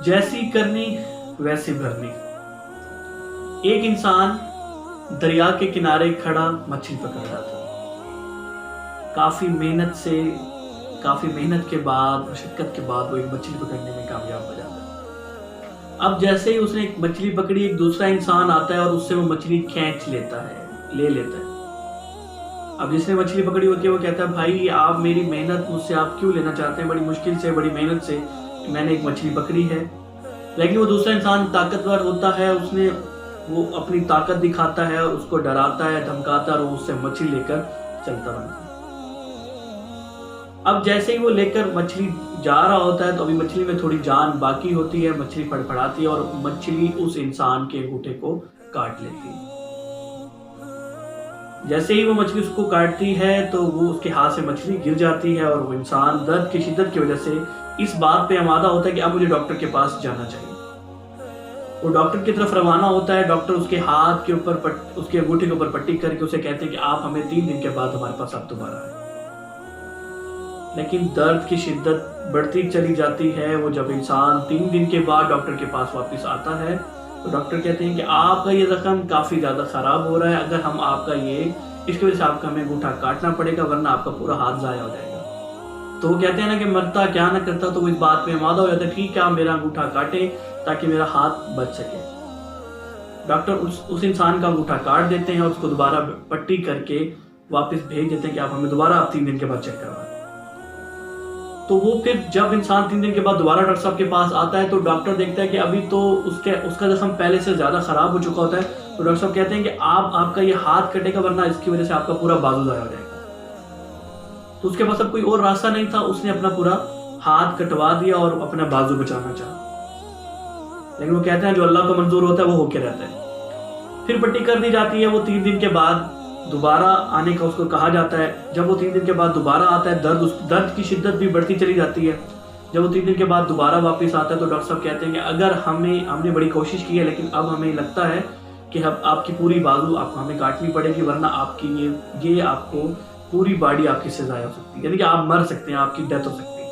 جیسی کرنی ویسی بھرنی۔ ایک انسان دریا کے کنارے کھڑا مچھلی پکڑ رہا تھا۔ کافی محنت کے بعد، مشقت کے بعد وہ ایک مچھلی پکڑنے میں کامیاب ہو جاتا ہے۔ اب جیسے ہی اس نے ایک مچھلی پکڑی، ایک دوسرا انسان آتا ہے اور اس سے وہ مچھلی کھینچ لیتا ہے۔ اب جس نے مچھلی پکڑی ہوتی ہے وہ کہتا ہے بھائی آپ میری محنت مجھ سے آپ کیوں لینا چاہتے ہیں؟ بڑی مشکل سے، بڑی محنت سے میں نے ایک مچھلی پکڑی ہے۔ لیکن وہ دوسرا انسان طاقتور ہوتا ہے، وہ اپنی طاقت دکھاتا ہے اور اس کو ڈراتا ہے، دھمکاتا ہے اور وہ اس سے مچھلی لے کر چلتا رہتا ہے۔ اب جیسے ہی وہ لے کر مچھلی جا رہا ہوتا ہے تو ابھی مچھلی میں تھوڑی جان باقی ہوتی ہے، مچھلی پڑپڑاتی ہے اور مچھلی اس انسان کے انگوٹھے کو کاٹ لیتی ہے۔ جیسے ہی وہ مچھلی اس کو کاٹتی ہے تو وہ اس کے ہاتھ سے مچھلی گر جاتی ہے اور وہ انسان درد کی شدت کی وجہ سے اس بات پہ آمادہ ہوتا ہے کہ اب مجھے ڈاکٹر کے پاس جانا چاہیے۔ وہ ڈاکٹر کی طرف روانہ ہوتا ہے۔ ڈاکٹر اس کے ہاتھ کے اوپر اس کے انگوٹھے کے اوپر پٹی کر کے اسے کہتے ہیں کہ آپ ہمیں 3 دن کے بعد ہمارے پاس آپ دوبارہ آئیں۔ لیکن درد کی شدت بڑھتی چلی جاتی ہے۔ وہ جب انسان 3 دن کے بعد ڈاکٹر کے پاس واپس آتا ہے تو ڈاکٹر کہتے ہیں کہ آپ کا یہ زخم کافی زیادہ خراب ہو رہا ہے، اگر ہم آپ کا اس کی وجہ سے آپ کا ہمیں انگوٹھا کاٹنا پڑے گا ورنہ آپ کا پورا ہاتھ ضائع ہو جائے گا۔ تو وہ کہتے ہیں نا کہ مرتا کیا نہ کرتا، تو وہ اس بات پہ آمادہ ہو جاتا ہے ٹھیک ہے آپ میرا انگوٹھا کاٹیں تاکہ میرا ہاتھ بچ سکے۔ ڈاکٹر اس انسان کا انگوٹھا کاٹ دیتے ہیں اور اس کو دوبارہ پٹی کر کے واپس بھیج دیتے ہیں کہ آپ ہمیں دوبارہ 3 دن کے بعد چیک کروائیں۔ تو وہ پھر جب انسان 3 دن کے بعد دوبارہ ڈاکٹر صاحب کے پاس آتا ہے تو ڈاکٹر دیکھتا ہے کہ ابھی تو اس کا زخم پہلے سے زیادہ خراب ہو چکا ہوتا ہے۔ تو ڈاکٹر صاحب کہتے ہیں کہ آپ کا یہ ہاتھ کٹے گا ورنہ اس کی وجہ سے آپ کا پورا بازو ضائع ہو جائے گا۔ تو اس کے پاس اب کوئی اور راستہ نہیں تھا، اس نے اپنا پورا ہاتھ کٹوا دیا اور اپنا بازو بچانا چاہا۔ لیکن وہ کہتے ہیں جو اللہ کو منظور ہوتا ہے وہ ہو کے رہتا ہے۔ پھر پٹی کر دی جاتی ہے۔ وہ 3 دن کے بعد دوبارہ آنے کا اس کو کہا جاتا ہے۔ جب وہ 3 دن کے بعد دوبارہ آتا ہے درد کی شدت بھی بڑھتی چلی جاتی ہے۔ جب وہ 3 دن کے بعد دوبارہ واپس آتا ہے تو ڈاکٹر صاحب کہتے ہیں کہ اگر ہم نے بڑی کوشش کی ہے لیکن اب ہمیں لگتا ہے کہ آپ کی پوری بازو آپ کو ہمیں کاٹنی پڑے گی ورنہ آپ کی یہ آپ کو پوری باڈی آپ کی سے ضائع ہو سکتی ہے، یعنی کہ آپ مر سکتے ہیں، آپ کی ڈیتھ ہو سکتی ہے۔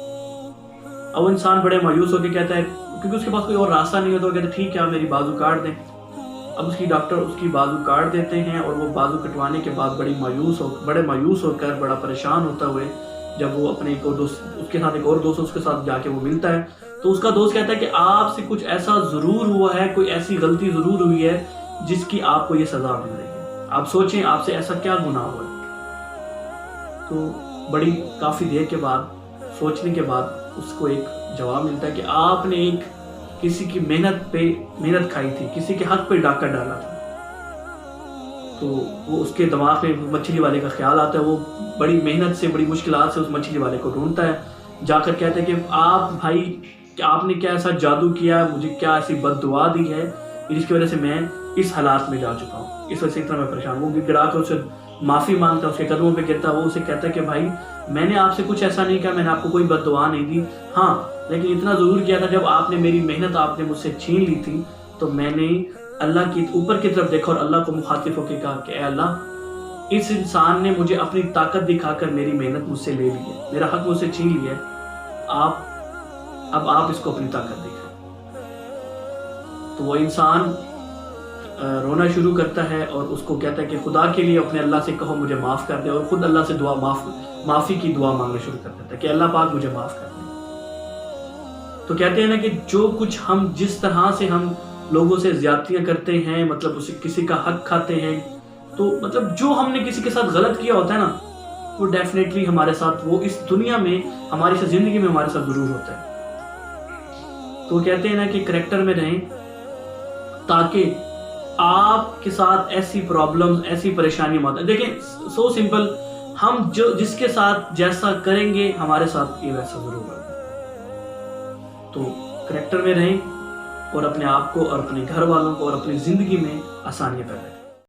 اب وہ انسان بڑے مایوس ہو کے کہتا ہے، کیونکہ اس کے پاس کوئی اور راستہ نہیں ہوتا، وہ کہتا ہے ٹھیک ہے آپ میری بازو کاٹ دیں۔ اب ڈاکٹر اس کی بازو کاٹ دیتے ہیں اور وہ بازو کٹوانے کے بعد بڑے مایوس ہو کر، بڑا پریشان ہوتا ہوئے جب وہ اپنے اس کے ساتھ ایک اور دوست اس کے ساتھ جا کے وہ ملتا ہے تو اس کا دوست کہتا ہے کہ آپ سے کچھ ایسا ضرور ہوا ہے، کوئی ایسی غلطی ضرور ہوئی ہے جس کی آپ کو یہ سزا مل رہی ہے، آپ سوچیں آپ سے ایسا کیا گناہ ہوا ہے۔ تو کافی دیر کے بعد سوچنے کے بعد اس کو ایک جواب ملتا ہے کہ آپ نے کسی کی محنت کھائی تھی، کسی کے حق پہ ڈاکہ ڈالا تھا۔ تو وہ اس کے دماغ میں مچھلی والے کا خیال آتا ہے، وہ بڑی محنت سے، بڑی مشکلات سے اس مچھلی والے کو ڈھونڈتا ہے، جا کر کہتا ہے کہ آپ نے کیا ایسا جادو کیا ہے، مجھے کیا ایسی بد دعا دی ہے جس کی وجہ سے میں اس حالات میں جا چکا ہوں، اس وجہ سے اتنا میں پریشان ہوں۔ وہ گڑا کر اسے معافی مانگتا ہے، اس کے قدموں پہ گرتا ہے۔ وہ اسے کہتا ہے کہ بھائی میں نے آپ سے کچھ ایسا نہیں کہا، میں نے آپ کو کوئی بد دعا نہیں دی، ہاں لیکن اتنا ضرور کیا تھا جب آپ نے میری محنت آپ نے مجھ سے چھین لی تھی تو میں نے اللہ کی اوپر کی طرف دیکھا اور اللہ کو مخاطب ہو کے کہا کہ اے اللہ، اس انسان نے مجھے اپنی طاقت دکھا کر میری محنت مجھ سے لے لی ہے، میرا حق مجھ سے چھین لیا ہے، اب آپ اس کو اپنی طاقت دکھائیں۔ تو وہ انسان رونا شروع کرتا ہے اور اس کو کہتا ہے کہ خدا کے لیے اپنے اللہ سے کہو مجھے معاف کر دے، اور خود اللہ سے معافی کی دعا مانگنا شروع کر دیتا ہے کہ اللہ پاک مجھے معاف کر دے۔ تو کہتے ہیں نا کہ جو کچھ جس طرح سے ہم لوگوں سے زیادتیاں کرتے ہیں، مطلب اسے کسی کا حق کھاتے ہیں، تو مطلب جو ہم نے کسی کے ساتھ غلط کیا ہوتا ہے نا وہ ڈیفینیٹلی ہمارے ساتھ، وہ اس دنیا میں ہماری زندگی میں ہمارے ساتھ ضرور ہوتا ہے۔ تو کہتے ہیں نا کہ کریکٹر میں رہیں تاکہ آپ کے ساتھ ایسی پرابلمز، ایسی پریشانیاں مت۔ دیکھیں سو سمپل، ہم جس کے ساتھ جیسا کریں گے ہمارے ساتھ یہ ویسا ضرور ہوگا۔ تو کریکٹر میں رہیں اور اپنے آپ کو اور اپنے گھر والوں کو اور اپنی زندگی میں آسانیاں پیدا کریں۔